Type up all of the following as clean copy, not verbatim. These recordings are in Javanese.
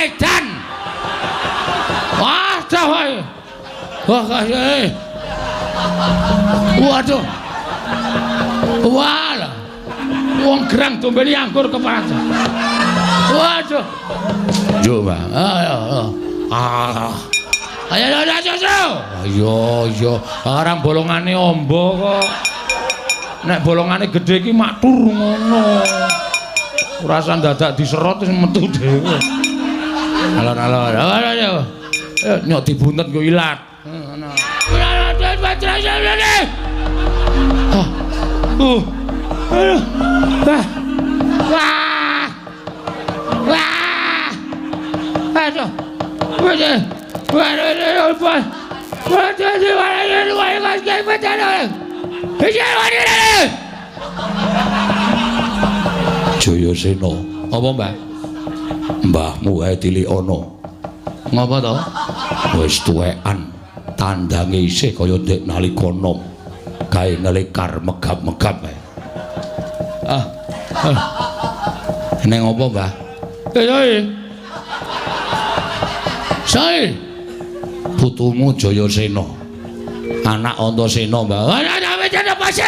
edan. Wah, dah wae. Wah, kasih. Waduh. Wah. Wong gerang dombeni anggur kepala. Waduh. Yo, Bang. Ayo. Ayo. Arang bolongane ombo kok. Nek bolongane gedhe iki matur ngono. Ora usah dadak diserot wis metu dhewe. Alon-alon. Ayo. Nyok dibuntet nggo ilat. Ngono. Jayasena, apa Mbah? Mbahmu wae tilik ana. Ngapa to? Wis tuwekan, tandange isih kaya ndek nalika nom. Kae nelikar megap-megap wae. Neng apa, Mbah? Sae. Putumu Jayasena. Anak Antasena, Mbah. Ana wecana pase.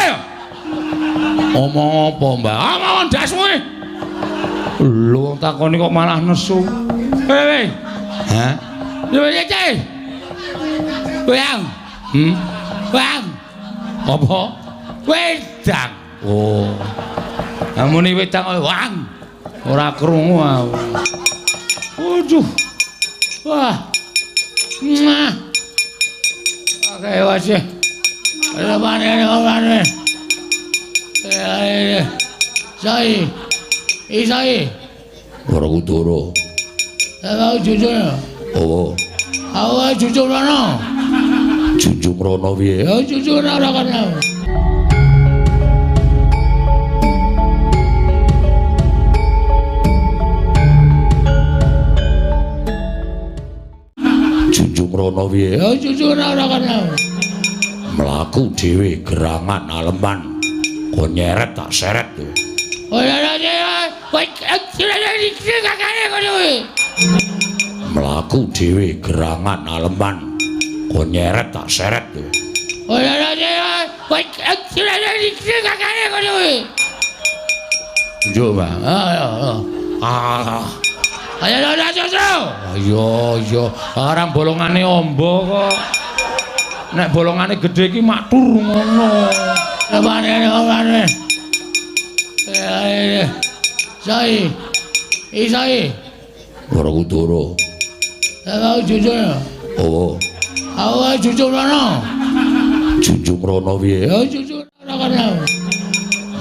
Omong apa, Mbah? Omong ndasmu. Lho takoni kok malah nesu. Hei. Hah? Lho cek. Bang. Bang. Apa? Wedang. Oh. Amune wedang wang. Ora krungu aku. Waduh. Wah. Nah. Oke, wajah. Ada mana? Sai. Isai. Barakudara. Aku jujur. Oh. Aku jujur ana. Junjung rono piye? Ya jujur ora kana. Junjung rono piye? Ya jujur ora kana. Mlaku dhewe gerangan aleman. Kok nyeret tak seret tuh. Oh ya ya. Mlaku dhewe gerangan aleman. Kok nyeret tak seret tuh. Oh ya ya. Yo, Bang. Ayo. Arang bolongane ombo kok. Nek bolongane gedhe iki matur ngono. Lepane. Sai. Isai. Barakudara. Aku jujur. Oh. Aku jujur ana. Junjung rono piye? Ya jujur ora kana.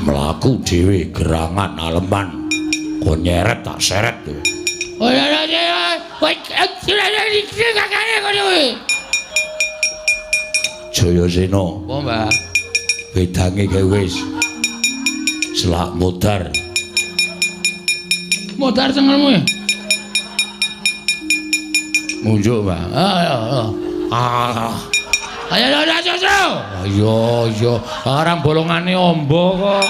Mlaku dhewe gerangan aleman. Kok nyeret tak seret tuh. Oh ya ya. Jayasena. Apa, Mbah? Wedange gawe wis. Selak modar. Modar cengelmu. Munjuk, Mbah. Ayo. Arang bolongane ombo kok.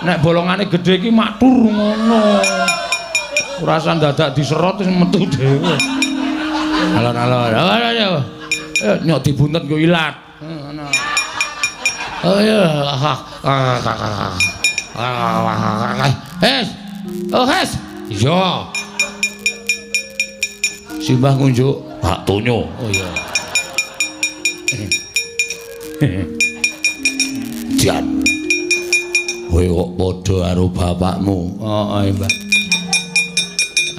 Nek bolongane gedhe iki matur ngono. Ora usah dadak diserot wis metu dhewe. Alon-alon. Ayo. Nyok dibuntet nggo ilat. Ngono. Ayo. Hes. Yo. Simbah ngunjuk Pak Tonyo. Oh iya. Jan. Kowe kok padha karo bapakmu? Heeh, Mbak.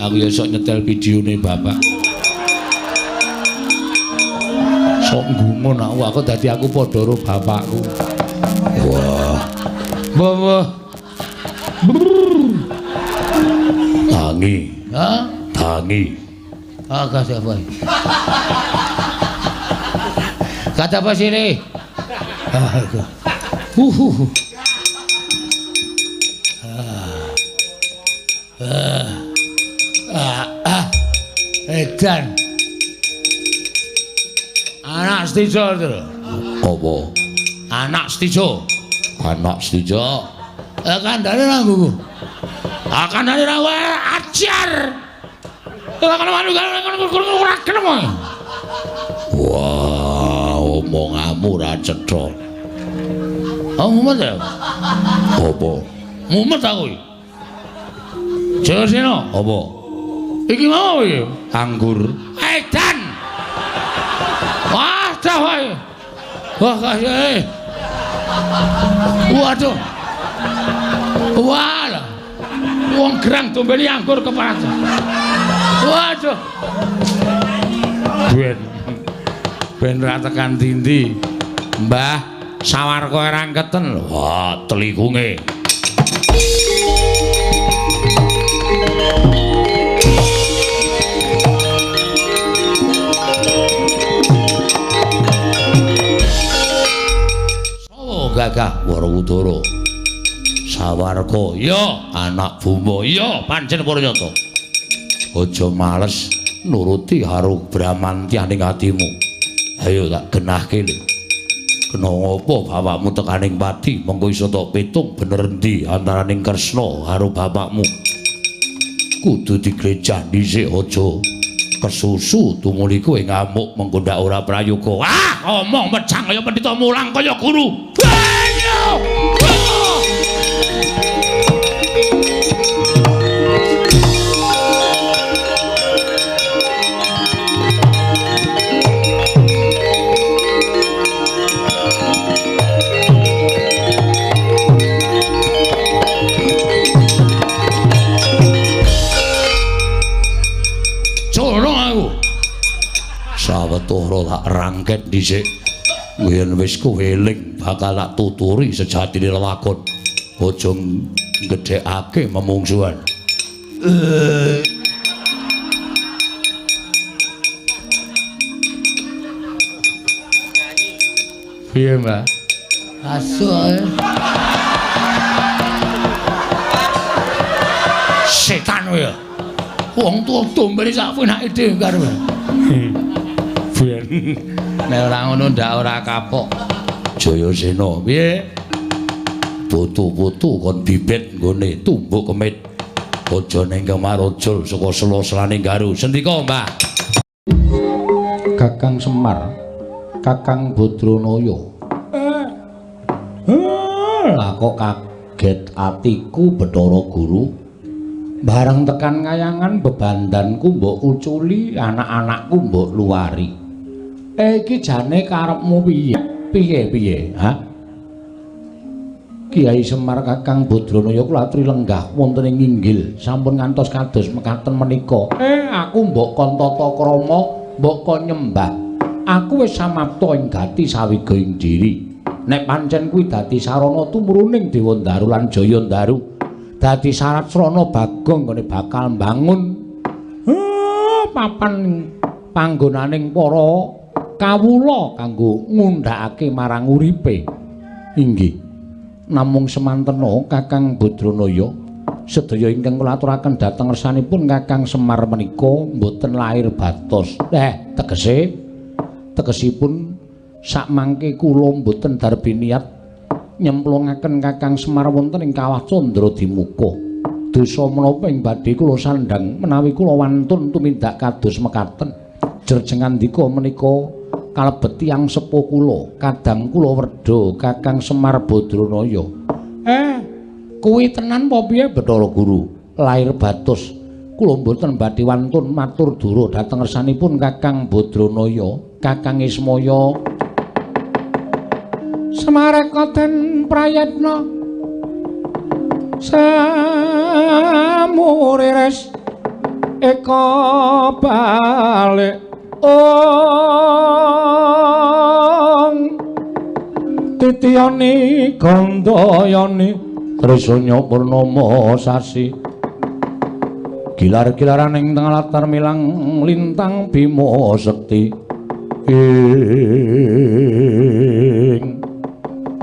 Aku ya sok nyetel videone bapak. Sok gumun aku dadi aku padha karo bapakku. Wah. Wah. Tangi. Hah? Tangi. Agak siapa? Kata apa sih ini? Edan. Anak Stijo itu. Apa? Anak Stijo. Anak Stijo. Akan dari nanggu. Akan dari nanggu ajar. ora gelem. Wah, omonganmu ra cetha. Mumet ya? Apa? Mumet aku iki. Josino, apa? Iki mau iki anggur. Edan. Wah, dah wae. Wah, kaya. Waduh. Wah. Wong gerang dombeni anggur keparat. Waduh. Ben ra tekan ndi-ndi. Mbah Sawarka rangketen lho. Wah, telikunge. Sawa Gagah Warawudara. Sawarka, ya anak Buma, ya pancen Paranyata. Aja males nuruti karo Bramantyaning atimu. Ayo tak genahke lho. Kena ngopo bapakmu tekaning pati mengko iso tok pitung bener endi antaraning Kresna karo bapakmu. Kudu digrejah dhisik aja kesusu tumuli kowe ngamuk mengko ndak ora prayoga. Omong mecang kaya pendhita mulang kaya guru. Ayo! Sawetara tak rangket dhisik. Yen wis kowe eling bakal tak tuturi sejatine lelakon. Aja gedhekake memungsuhan. Piye, Mbak? Asu ae. Setan kowe ya. Wong tuwa dombene sak penake dhewe karo. Ben. Nek ora ngono ndak ora kapok. Jayasena, piye? Putu-putu kon bibit nggone tumbuk kemit. Aja ning kemarojol saka sela-selane garu. Sendika, Mbah. Kakang Semar, Kakang Badranaya. Lah kok kaget atiku Bathara Guru. Bareng tekan ngayangan bebandanku mbok uculi, anak-anakku mbok luwari. Iki jane karepmu piye? Piye? Ha? Kiai Semar Kakang Badranaya kula aturi lenggah wonten ing inggil sampun ngantos kados mekaten menika. Aku mbok kon tata krama, mbok kon nyembah. Aku wis samapta ing gati sawiga ing diri. Nek pancen kuwi dadi sarana tumruning Dewa Ndaru lan Jaya Ndaru, dadi syarat srana Bagong kene bakal mbangun papan panggonaning para kawula kanggo ngundhakake marang uripe. Inggih. Namung semantena Kakang Badranaya, sedaya ingkang kula aturaken dhateng ngersanipun Kakang Semar menika mboten lahir batos. Tegesipun sakmangke kula mboten darbi niat nyemplungaken Kakang Semar wonten ing kawah Candradimuka. Dosa menapa ing badhe kula sandhang menawi kula wantun tumindak kados mekaten. Jerjengandika menika kalebet tiyang sepuh kula, kadang kula werda Kakang Semar Badranaya. Kuwi tenan apa piye Bathara Guru? Lahir batos. Kula mboten badhe wantun matur dura dhateng ngersanipun Kakang Badranaya. Kakang Ismaya Samareka den prayatna samuriris eka balik titiyani gandayani trisanya purnama sasi gilar-gilaran ing tengah latar milang lintang Bima Sekti.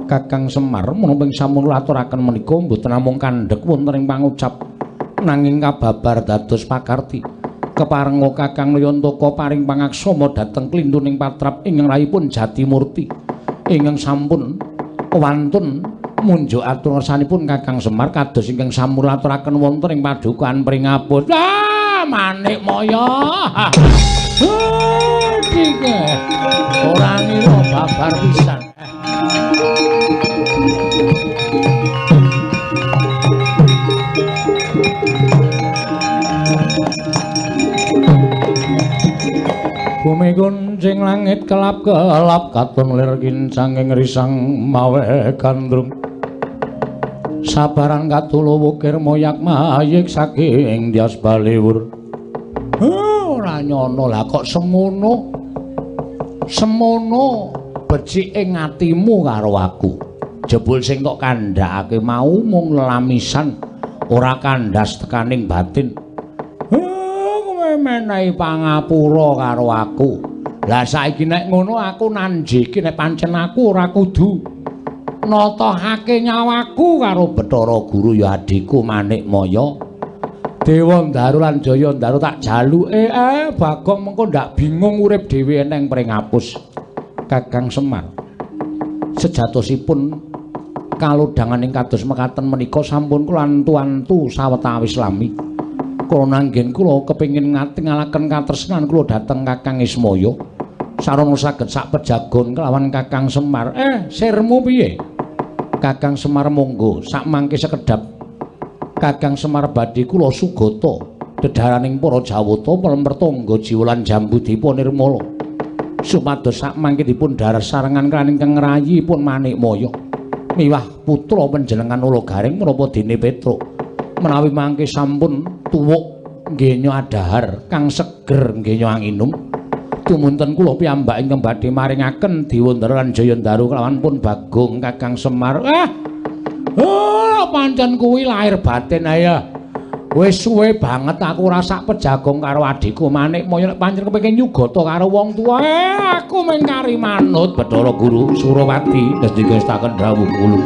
Kakang Semar menapa sampun aturaken menika mboten namung kandhek wonten ing pangucap nanging kababar dados pakarti. Keparenga Kakang Nayantaka paring pangaksama dhateng klintuning patrap ingkang rayipun Jatimurti ingkang sampun wantun munjuk atur ngersanipun Kakang Semar kados ingkang sampun aturaken wonten ing padukan Pringabot. Manik Maya. Dike. Ora ngira babar pisan. Bumi kuncing langit kelap-kelap katon lir kincanging risang mawe gandrung. Sabaran katulo wukir moyak mayik saking dias baliwur. Ora nyono lah kok semono. Semono becik ing atimu karo aku. Jebul sing kok kandhakake mau mung lelamisan ora kandhas tekaning batin. Menehi pangapura karo aku. Lah saiki nek ngono aku nanjiki nek pancen aku ora kudu natohake nyawaku karo Bathara Guru ya adhiku Manik Maya. Dewa Ndaru lan Jaya Ndaru tak jaluke Bagong mengko ndak bingung urip dhewe eneng pring ngapus. Kakang Semar. Sejatosipun kalodhanganing kados mekaten menika sampun kula antu-antu sawetawis lami. Kula nanggen kula kepengin ngatingalaken katresnan kula dhateng Kakang Ismaya sarana saged sak pejagon kelawan Kakang Semar. Sirmu piye? Kakang Semar monggo sak mangke sekedhap. Kakang Semar badhe kula sugata dedharaning para Jawata Pelempertangga Jiwa lan Jambudipun Nirmala supados sak mangke dipun dhahar sarengan kaliyan Kang Rayipun Manik Maya miwah putra panjenengan Ulugaring menapa dene Petruk. Menawi mangke sampun tuwuk nggih adhahar kang seger nggih anginum tumunten kula piyambak ingkang badhe maringaken Dewa Ndaru lan Jaya Ndaru kelawan pun Bagong Kakang Semar. Pancen kuwi lahir batin ya. Wis suwe banget aku ora sak pejagong karo adhiku Manik Maya nek pancen kepengin nyugata karo wong tuwa. Aku mung kari manut Bathara Guru Surawati wis digestaken dawuh kula.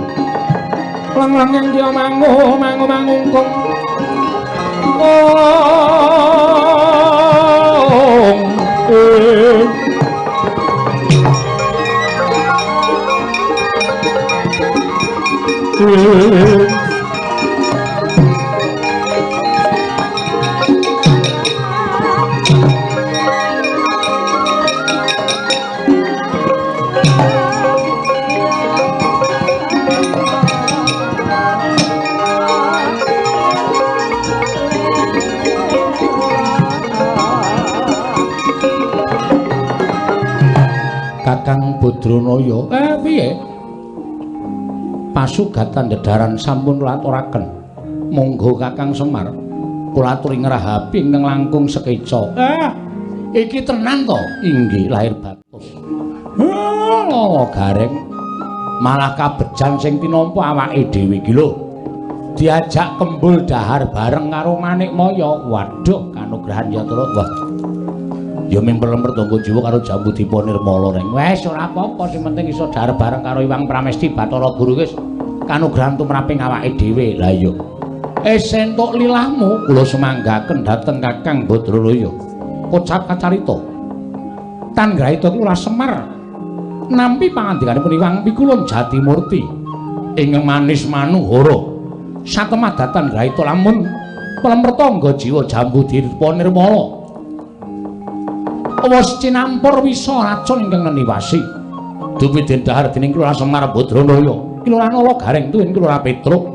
Lang-lang yang dia mangungkung Kakang Badranaya. Piye? Pasugatan dedharan sampun kula aturaken. Monggo Kakang Semar kula aturi ngrahapi ingkang langkung sekeca. Iki tenan to? Inggih lahir batos. Gareng malah kabejan sing tinampa awake dhewe iki lho. Diajak kembul dahar bareng karo Manik Maya. Waduh, kanugrahan yatra. Wah. Ya ming Pelempertangga Jiwa karo Jambudipun Nirmala reng. Wes ora apa-apa sing penting iso dahar bareng karo Iwang Pramesti Bathara Guru wis kanugrahan tumraping awake dhewe. Lah iya. Sentuk lilahmu kula semanggaken dhateng Kakang Badranaya. Kocap kacarita. Tan Grahita kula Semar nampi pangandikanipun Iwang Pikulun Jatimurti ingkang manis manuhara. Satemah-datan Grahita lamun Pelempertangga Jiwa Jambudipun Nirmala. Awas cinampur wisa racun ingkang neniwasi. Dupi den dahar dening Kelurahan Semar Badranaya, Kelurahan Ulugaring tuwin Kelurahan Petruk.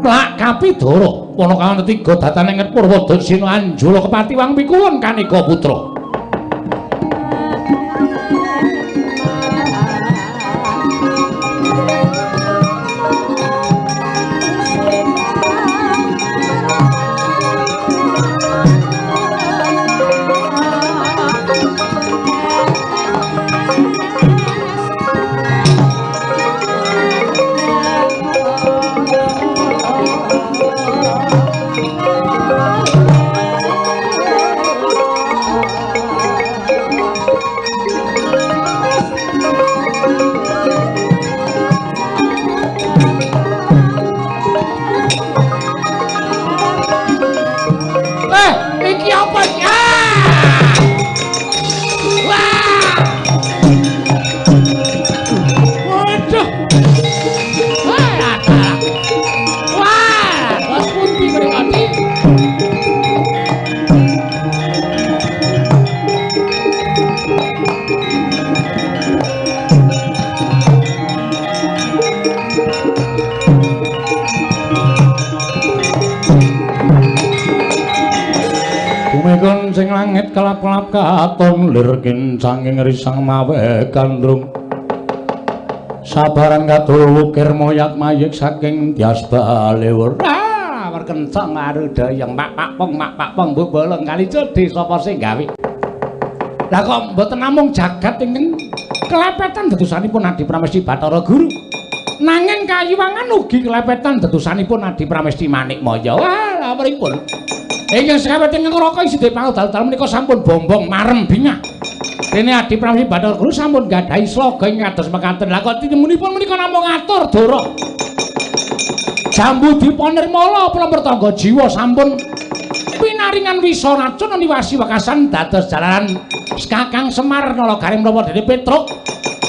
Lak Kapidara, Wanakawan ketiga dataning Purwadasina Anjala Kepati Wang Pikulun Kanika Putra. Kumikun sing langit kelap-kelap katon lir kincanging risang mawe gandrung sabaran katul wukir moyat mayik saking tias balewur perkencang arudayang mak pong mbok bolong kali cedhi sapa sing gawe lah kok mboten namung jagat ingkang kelepetan detusanipun Adi Pramesti Bathara Guru nanging kayuwangan ugi kelepetan detusanipun Adi Pramesti Manikmaya wah pripun ingkang sekawet ingkang raka isi pangudal menika sampun bombong marem bingah. Dene Adi Pramesti Bathara Guru sampun gadhahi sloga ing kados mekaten. Lah kok tinemunipun menika namung ngatur dara. Jambu dipunirmala prampertangga jiwa sampun pinaringan wisa racun niwasi wekasan dados jalaran Kakang Semar Nalagaring menapa dene Petruk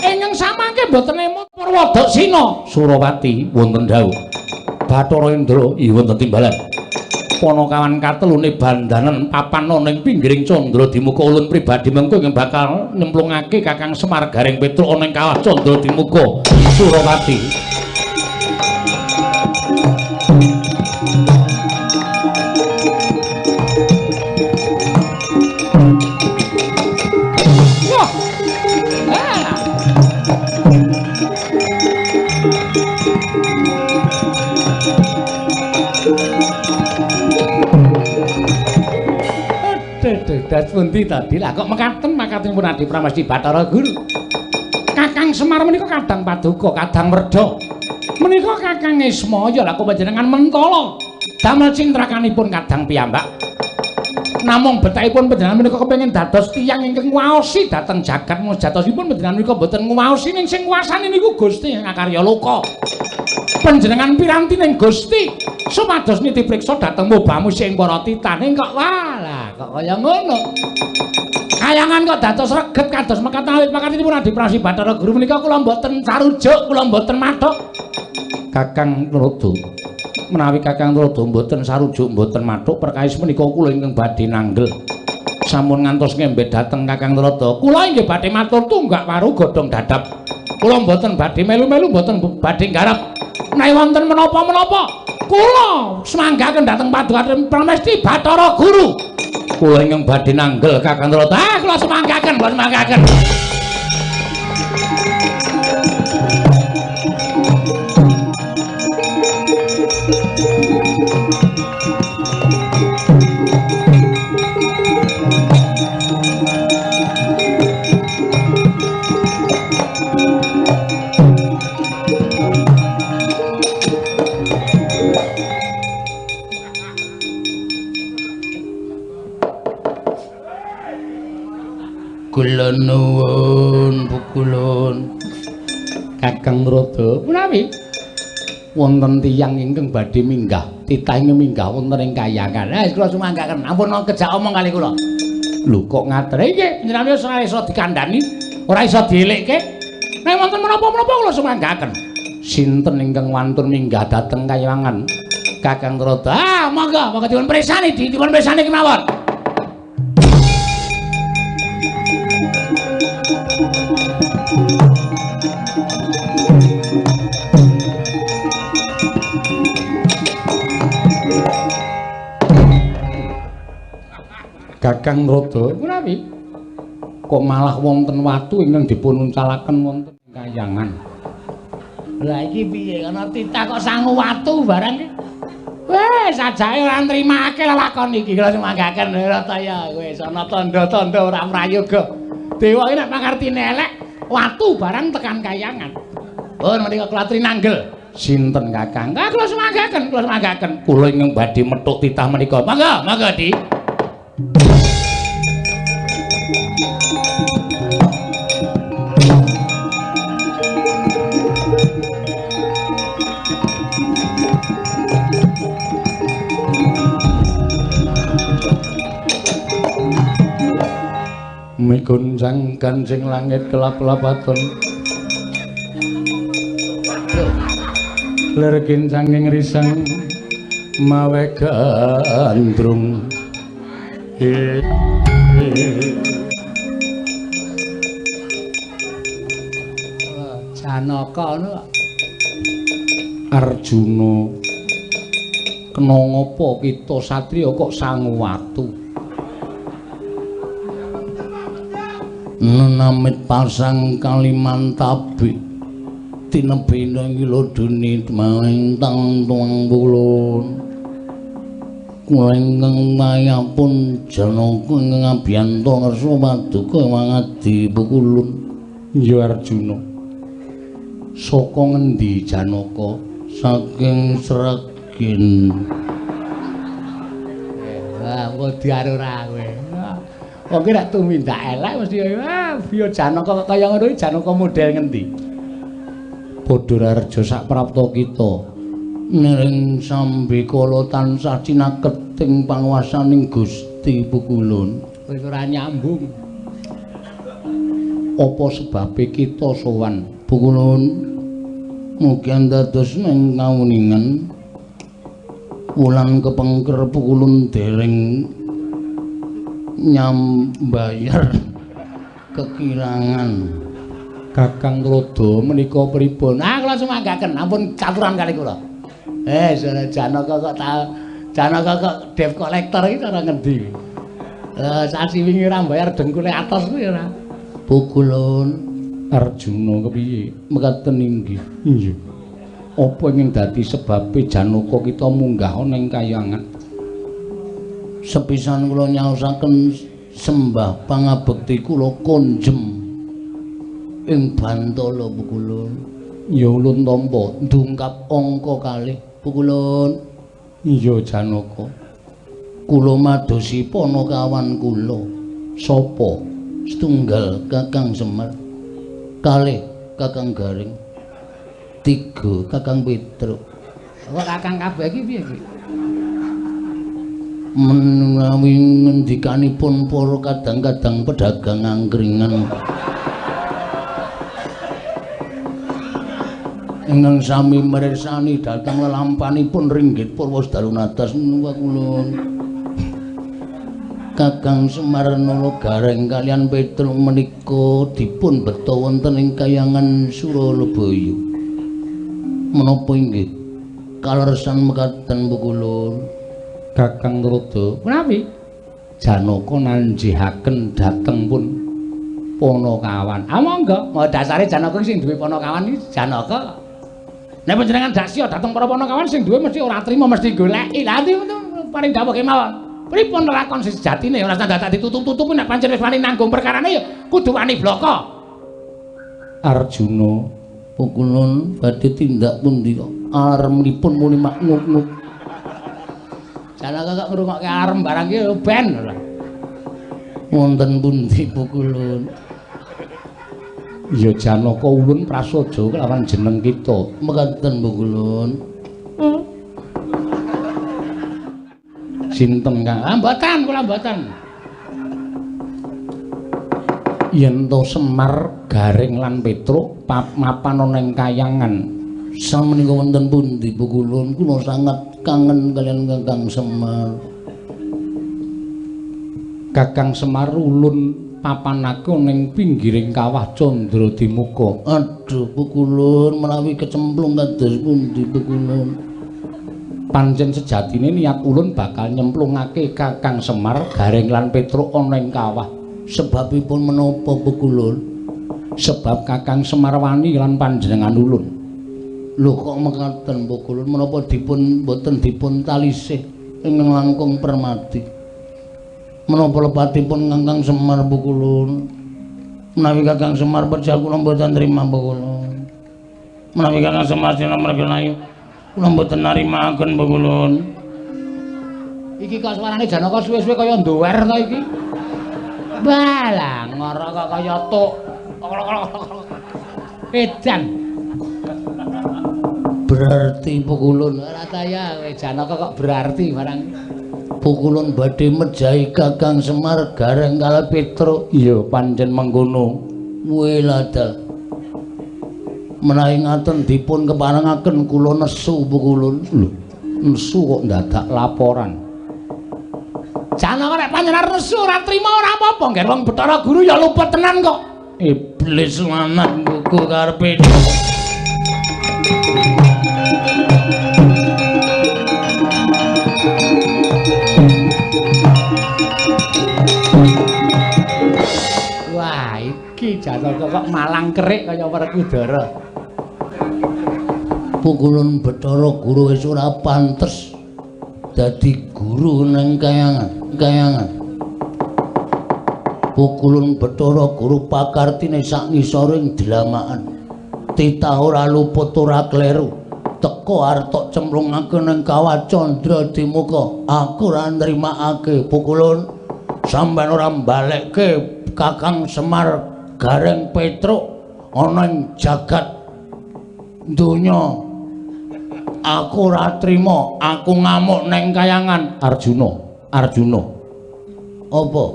ingkang samangke boten emut Purwada Sina Surawati wonten dawuh Bathara Indra wonten timbalan Panakawan katelune bandanan papan ning pinggiring candra dimuka ulun pribadi mengko ing bakal nyemplungake Kakang Semar Garing Petruk ana ing kawah candra dimuka Surawati. Das pundi tadi lah kok mekaten pun Adi Pramesti Bathara Guru. Kakang Semar menika kadang paduka, kadang werda. Menika Kakang Ismaya lah kok panjenengan mentala damel cintrakanipun kadang piyambak. Namung betahipun panjenengan menika kepengin dados tiyang ingkang nguwaosi dhateng jagat jatosipun panjenengan menika boten nguwaosi ning sing kuwasani niku Gusti Ngakarya Loka. Panjenengan piranti ning Gusti supados nitipriksa dhateng mobamu sing para titane kok walah kok kaya ngono. Kayangan kok dados reget kados mekaten awit makatenipun Adi Pramesti Bathara Guru menika kula mboten sarujuk, kula mboten mathuk. Kakang Narada menawi Kakang Narada mboten sarujuk mboten mathuk perkawis menika kula ingkang badhe nanggel. Sampun ngantos ngembe dhateng Kakang Narada. Kula inggih badhe matur tunggak waru godhong dadap. Kula mboten badhe melu-melu mboten badhe garap. Menawi wonten menapa-menapa kula semanggaken dhateng Paduka Pramesti Bathara Guru. Kula ingkang badhe nanggel Kakang Narada. Kula semanggaken, kula semanggaken. Kula nuwun pukulun Kakang Narada punawi wonten tiyang ingkang badhe minggah titah ingkang minggah wonten ing kayangan. Kula sumanggaken ampun kejak omong kali kula. Lho kok ngaten iki panjenengan ora iso dikandhani, ora iso dielikke. Nek wonten menapa-menapa kula sumanggaken. Sinten ingkang wantun minggah dhateng kayangan Kakang Narada? Monggo dipun presani kemawon. Kakang Narada punawi kok malah wonten watu ingkang dipun uncalaken wonten kayangan. Lah iki piye ana titah kok sangu watu barang iki? Wis sajake ora nrimake lakon iki kula semanggaken Rataya wis ana tanda-tanda ora prayoga. Dewa iki nek pangartine elek watu barang tekan kayangan. Pun menika kula trinanggel. Sinten Kakang? Kula semanggaken, kula semanggaken. Kula ingkang badhe methuk titah menika. Monggo, Di. Migunjang kancing langit kelap-kelapaton ler kincanging risang mawe gandrung Janaka anu Arjuna kena ngopo kita satriya kok sangu watu nenamit pasang Kalimantabe tinebena ngiloduni maling tang tuang bulun kula ingkang mayapun Janaka ingkang abiyanta ngersa paduka mangadi Pukulun. Ya Arjuna. Saka ngendi Janaka? Saking Sregen. Wah, kok diarura kowe. Kok ki nek tumindak elek mesti biyo Janaka kaya ngono iki Janaka model ngendi? Padha raja sak prapta kita. Nering sambikala tansah cinaket ing panguwasaning Gusti Pukulun. Wis ora nyambung. Apa sebabe kita sowan Pukulun? Mugi dados ing kawuningan wulan kepengker Pukulun dereng nyambayar kekirangan. Kakang Rodo menika pripun? Kula sumanggaken ampun caturan kali kula. Sore Janaka kok Janaka kok debt collector iki cara ngendi? Sasi wingi ora mbayar dengkule atos kuwi ora. Pukulun Arjuna kepiye? Mekaten inggih. Iya. Apa ingin dadi sebabe Janaka kita munggah ana ing kayangan? Sepisan kula nyaosaken sembah pangabekti kula konjem ing Bantala Pukulun. Ya ulun tampa ndungkap angka kalih Pukulun. Iya Janaka. Kula madosi panakawan kula. Sapa? Setunggal Kakang Semar. Kalih Kakang Garing. 3 Kakang Petruk. Kok Kakang kabeh iki piye iki? Menawi ngendikanipun para kadang-kadang pedagang angkringan ingkang sami mirsani dhateng lelampanipun ringgit Purwosdalunadas Pukulun. Kakang Semar Nala Gareng kaliyan Petruk menika dipun beta wonten ing kayangan Suralebaya. Menapa inggih kaleresan mekaten Pukulun? Kakang Rodo. Menawi Janaka nanjihaken dhateng pun Panakawan. Monggo, mau dasare Janaka sing duwe Panakawan iki Janaka. Nek panjenengan dasya dhateng para Panakawan sing duwe mesti ora trima mesti goleki. Lah paring dawuh kemawon. Pripun lakon sejatine ora dadak ditutup-tutupi nek pancen wis wani nanggung perkarane ya kudu wani bloko. Arjuna, Pukulun badhe tindak pundi kok aremipun muni maknuk-nuk. Janaka kok ngrungokke arem barang iki ben lho. Wonten pundi Pukulun? Ya Janaka ulun prasaja kelawan jeneng kita. Mekaten Pukulun. Sinten Kang? Mboten, kula mboten. Yen to Semar, Garing lan Petruk mapan ana ing kayangan. Samenika wonten pundi Pukulun? Kula sangat kangen kalian Kakang Semar. Kakang Semar ulun papanake ning pinggiring kawah Candradimuka. Aduh Pukulun, menawi kecemplung kados pundi Pukulun? Pancen sejatine niat ulun bakal nyemplungake Kakang Semar, Garing lan Petruk ana ing kawah. Sebabipun menapa Pukulun? Sebab Kakang Semar wani lan panjenengan ulun. Lho kok mekaten Pukulun, menapa dipun boten dipun talisih ing langkung permati? Menapa lepatipun Kakang Semar Pukulun? Menawi Kakang Semar percaya kula mboten trima Pukulun. Menawi Kakang Semar sinomor kenayu kula mboten narimaken Pukulun. Iki kok suarane Janaka suwe-suwe kaya nduwer ta iki? Balang ngora kok kaya tuk. Edan. Berarti Pukulun ora kaya Janaka kok berarti barang. Pukulun badhe mejahi Kakang Semar, Garing kalih Petruk. Iya pancen mengkono. Welada. Menawi ngaten dipun keparengaken kula nesu Pukulun. Lho, nesu kok ndadak laporan. Janaka nek panjenengan nesu ora trima ora apa-apa, nggih wong Bathara Guru ya luput tenan kok. Iblis lanang buku karepe. Wah, iki Janaka kok malang kerik kaya Werkudara. Pukulun Bathara Guru wis ora pantes dadi guru nang kayangan. Pukulun Bathara Guru pakartine sak ngisoring dlamakan. Titah ora luput ora kleru. Teko arep cemplungake ning Kawah Candra Dimuka. Aku ora nrimakake Pukulun. Sampeyan ora mbalekke Kakang Semar Gareng Petruk ana ing jagat donya. Aku ora trima, aku ngamuk neng kayangan. Arjuna. Apa?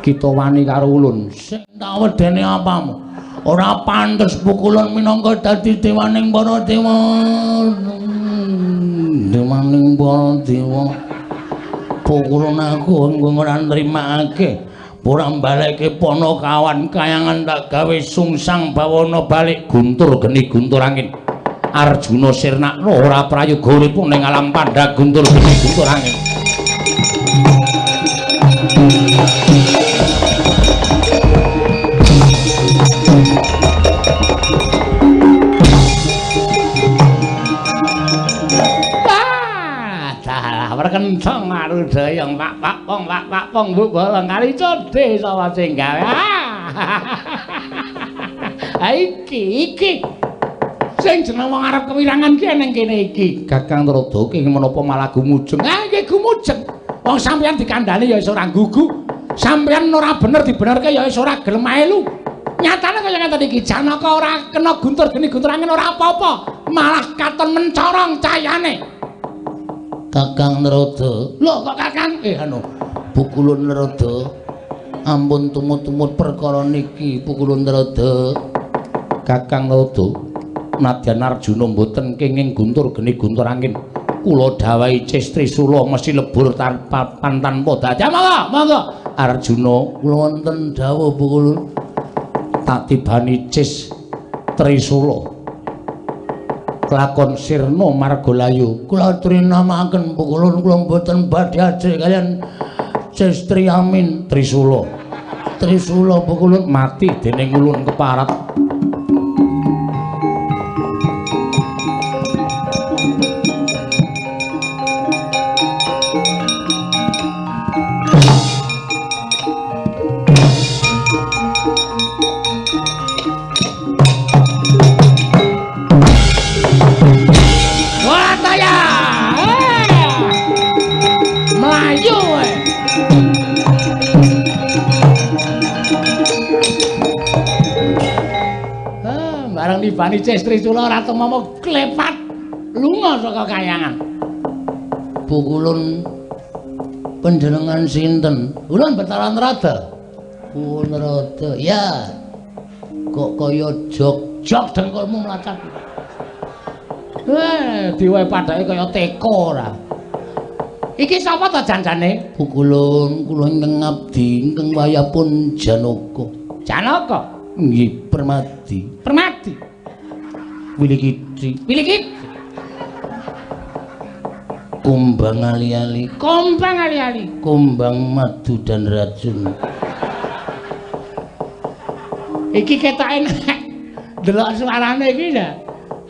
Kita wani karo ulun. Sing tak wedeni apamu? Ora pantes Pukulun minangka dadi dewaning para dewa. Dewaning para dewa. Pukulun aku ora nrimakake. Ora mbaleke Panakawan kayangan tak gawe sungsang bawana balik guntur geni guntur angin. Arjuna sirnakna ora prayoga uripun ning alam pandha guntur geni guntur angin. Perkentong arudayang pak pong bu bolong kali code sama sing gawe. Iki sing jeneng wong arep kewirangan ki nang kene iki. Kakang Narada ki menapa malah gumujeng. Nggih gumujeng. Wong sampeyan dikandhani ya wis ora gugu. Sampeyan ora bener dibenerke ya wis ora gelem melu. Nyatane kaya ngeten iki Janaka ora kena guntur geni guntur angin ora apa-apa, malah katon mencorong cahayane. Kakang Narada. Lho kok Kakang? Pukulun Narada. Ampun tumut-tumut perkara niki Pukulun Narada. Kakang Narada, nadyan Arjuna mboten kenging guntur geni guntur angin. Kula dawahi Cis Trisula mesti lebur tanpa dadi. Monggo. Arjuna, kula wonten dawuh Pukulun. Tak tibani Cis Trisula. Kelakon sirna margalayu. Kula trinamaken Pukulun kula mboten badhe ajrih kaliyan Sestri Amin Trisula. Trisula Pukulun mati dening ulun keparat. Bani Cis Trisula ora temama klepat lunga saka kayangan. Pukulun panjenengan sinten? Ulun Bathara Narada. Oh Narada. Ya. Kok kaya jog-jog dengkulmu mlacat. Diwehi padhake kaya teka ora. Iki sapa to janjane? Pukulun kula ingkang ngabdi ingkang wayahipun Janaka. Janaka? Nggih, Permadi. Wilikiti. Kumbang ali-ali. Kumbang madu dan racun. Iki ketake delok suarane iki ya.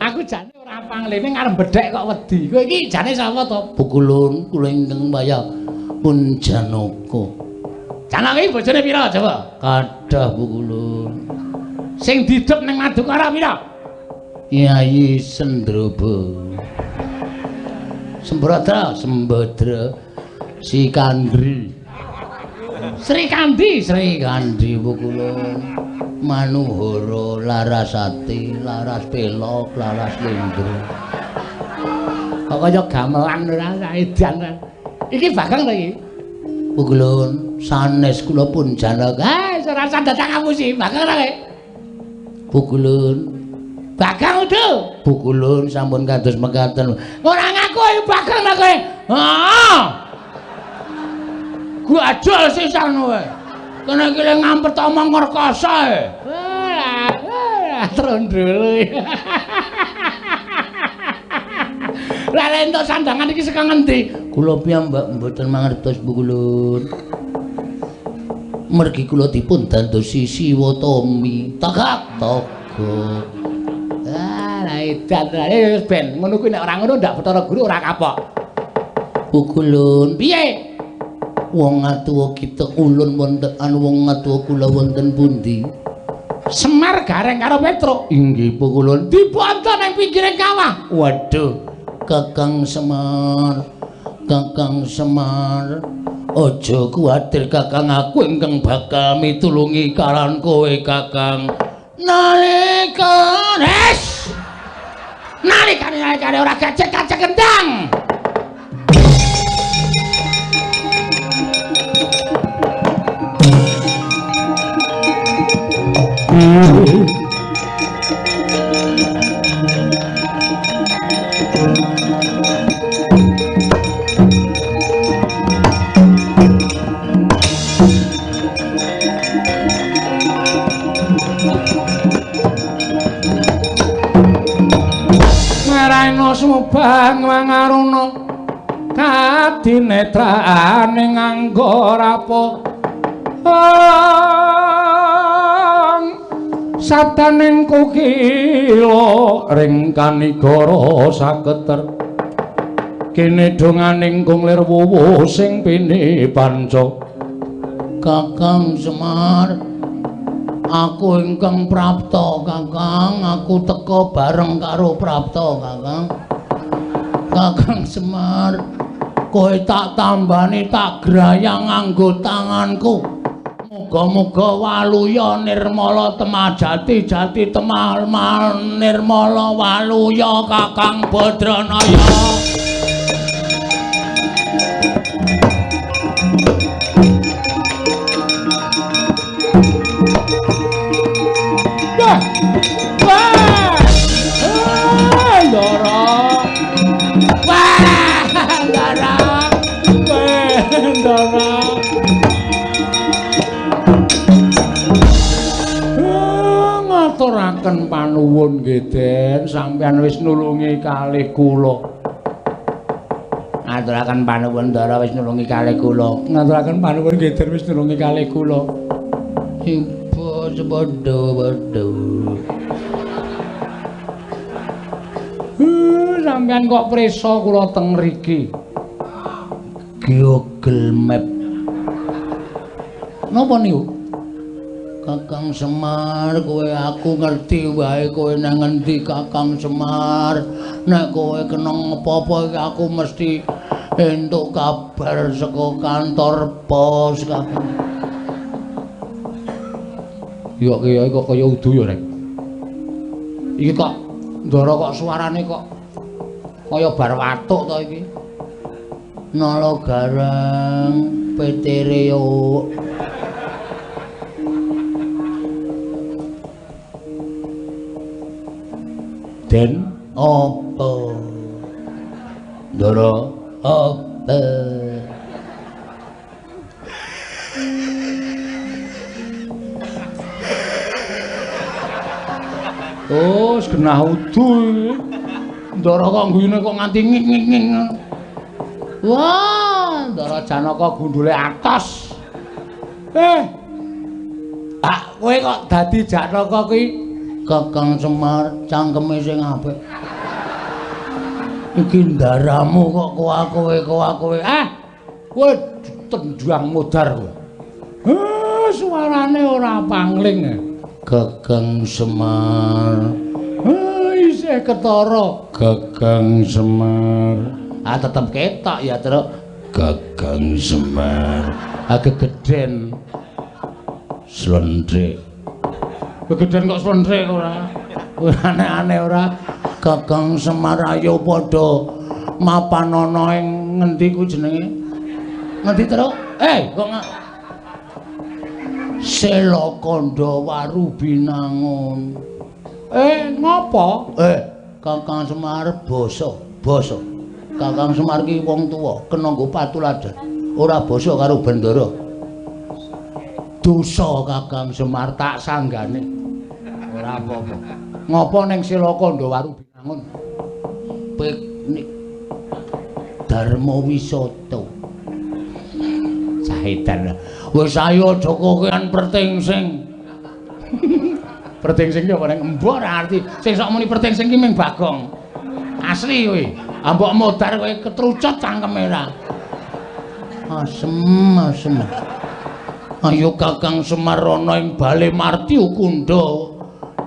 Aku jane ora panglene ngarep bedhek kok wedi. Kowe iki jane sapa to? Pukulun kula ingkang wayah pun Janaka. Janaka iki bojone pira coba? Kathah Pukulun. Sing didhep ning Madukara pira? Yayi Sendrobo. Sembadra Sikandri. Sri Kandi Pukulun. Manuhara Larasati, Laras Pelok, Laras Lindro. Kok kaya gamelan ora edan. Iki Bagong to iki? Pukulun, sanes kula pun Janaka. Ora sadadang kamu sih, Bagong ta kowe? Pukulun. Bagong to. Pukulun sampun kados mekaten. Ora ngaku ayo Bagong ta kowe. Heeh. Gua ajol sisan kowe. Kene iki le ngampet omong ngerkasa e. Trondolo. Lah entuk sandangan iki saka ngendi? Kula piyambak mboten mangertos Pukulun. mergi kula dipun dandosi Siwatami Tagak Togo. Lah edan wis ben ngono kuwi nek ora ngono ndak Bathara Guru ora kapok. Pukulun piye? Wong atuwa kita ulun wonten wong atuwa kula wonten pundi? Semar gareng karo Petruk. Inggih Pukulun diponton ning pinggiring kawah. Waduh, Kakang Semar. Kakang Semar. Aja kuwatir Kakang, aku ingkang bakal mitulungi karan kowe Kakang. Nalikane ora gajek-gajek kendang. Ngarana sumubang mangaruna kadinetrane nganggo rapo sataning kukila ring kanigara saketer kene donganing kunglir wuwuh sing pini panca. Kakang Semar, aku ingkang prapta Kakang, aku teka bareng karo prapta Kakang. Kakang Semar, kowe tak tambani tak grayang nganggo tanganku. Muga-muga waluya nirmala temajati jati temal-mal nirmala waluya Kakang Badranaya. Ngaturaken panuwun nggih Den, sampeyan wis nulungi kalih kula. Ngaturaken panuwun Ndara wis nulungi kalih kula. Ngaturaken panuwun nggih Den wis nulungi kalih kula. Ibu sepodo-podo. Sampeyan kok prisa kula teng mriki. Google Map. Napa niku? Kakang Semar, kowe aku ngerti wae kowe nang endi Kakang Semar. Nek kowe kena apa-apa iki aku mesti entuk kabar saka kantor pos Kakang. Yo kiai kok kaya udu ya Rek. Iki kok Ndara kok suarane kok kaya bar watuk to iki. Nala garang petereo. Den apa? Ndara apa? Oh, genah udu. Ndara kok guyune kok nganti nging-nging. Wah, Ndara Janaka gundule atos. Kowe kok dadi Janaka kuwi? Kakang Semar, cangkeme sing apik. Iki ndaramu kok kowe. Kowe tendang modar kowe. Suarane ora pangling. Kakang Semar. Isih ketara. Kakang Semar. Tetep ketok ya, Truk. Kakang Semar. Gegeden. Slendrik. Gegeden kok slendrik ora. Aneh-aneh ora. Kakang Semar ayo padha mapan ana ing ngendi ku jenenge? Ngendi, Truk? Kok Selakanda Warubinangun. Ngopo? Kakang Semar basa. Kakang Semar ki wong tuwa, kena nggo patuladan. Ora basa karo Bendara. Dosa Kakang Semar tak sanggane. Ora apa-apa. Ngopo ning Selakanda Warubinangun? Piknik Dharma Wisata. Cah edan. Wis ayo aja kokean pertingsing. Pertingsing ki apa nang mbok ora ngerti. Sing sok muni pertingsing ki ming Bagong. Asli kowe. Ambok modar kowe ketrucut cangkeme ra. Asem. Ayo Kakang Semar ana ing Bale Marti Ukunda.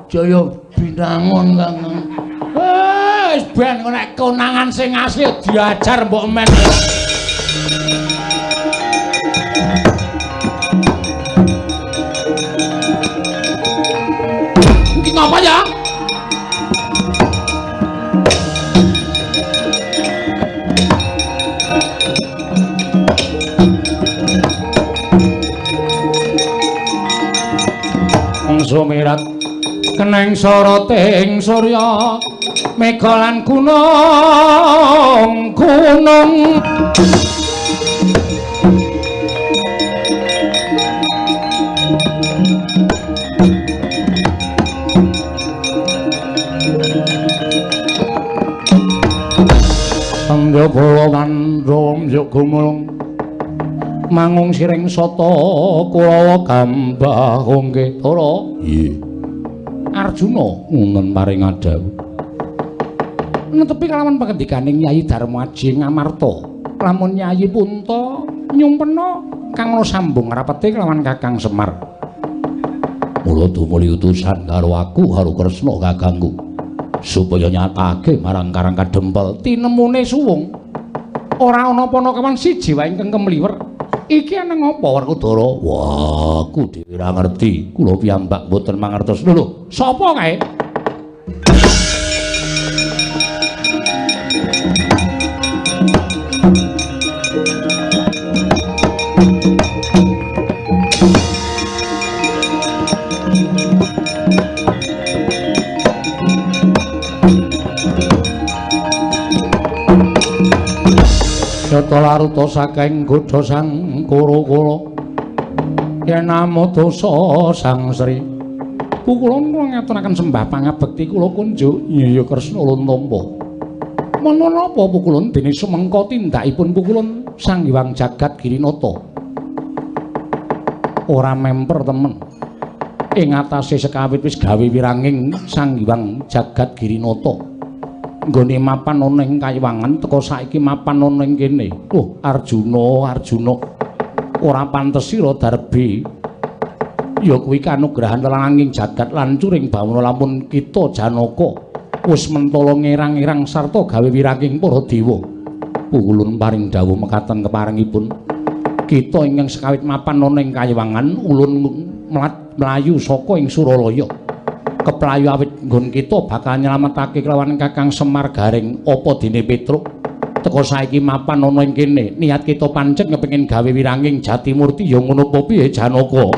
Jaya binangun Kakang. Wis ben nek konangan sing asli diajar mbok men. Iki ngapa ya? Sumirat keneng soroting surya mega lan gunung Sandya bolowan rom yuk gumulung mangung siring sata kulawa gambah kongke Tara. Iye. Arjuna ngunen paring adawu. Netepi kalawan pangendikaning Nyai Darmaji Ngamarta. Lamun Nyai Punta nyumpena kang sambung rapete kelawan Kakang Semar. Mula dumuli utusan karo aku karo Kresna kakangku supaya nyatake marang Karang Kadempel tinemune suwung. Ora ana Panakawan siji wae ingkang kemliwer. Iki ana ngapa Werkudara? Wah, aku dhewe ora ngerti. Kula piyambak mboten mangertos. Lho, sapa kae? Yata laruta saking godha sang kura-kura yen namo dosa sang Sri pukulun kula ngaturaken sembah pangabekti kula kunjuk iya Kresna Luntampa menawa napa pukulun dene sumengka tindakipun pukulun Sang Hyang Jagat Girinata ora memper temen ing atase sekawit wis gawe wiranging Sang Hyang Jagat Girinata nggone mapan ana ing Kayiwangan teka saiki mapan ana ing kene. Loh, Arjuna ora pantes sira darbe. Ya kuwi kanugrahan lananging jagat lancuring bawuna lamun kita Janaka wis mentala ngerang-irang sarta gawe wiranging para dewa. Pukulun paring dawuh mekaten keparengipun. Kita ingkang sekawit mapan ana ing Kayiwangan ulun mlayu saka ing Suralaya. Keplayu awit nggon kita bakal nyelametake kelawan Kakang Semar Garing apa dene Petruk teka saiki mapan ana ing kene niat kita pancen kepengin gawe wiranging Jatimurti ya ngono apa piye Janaka.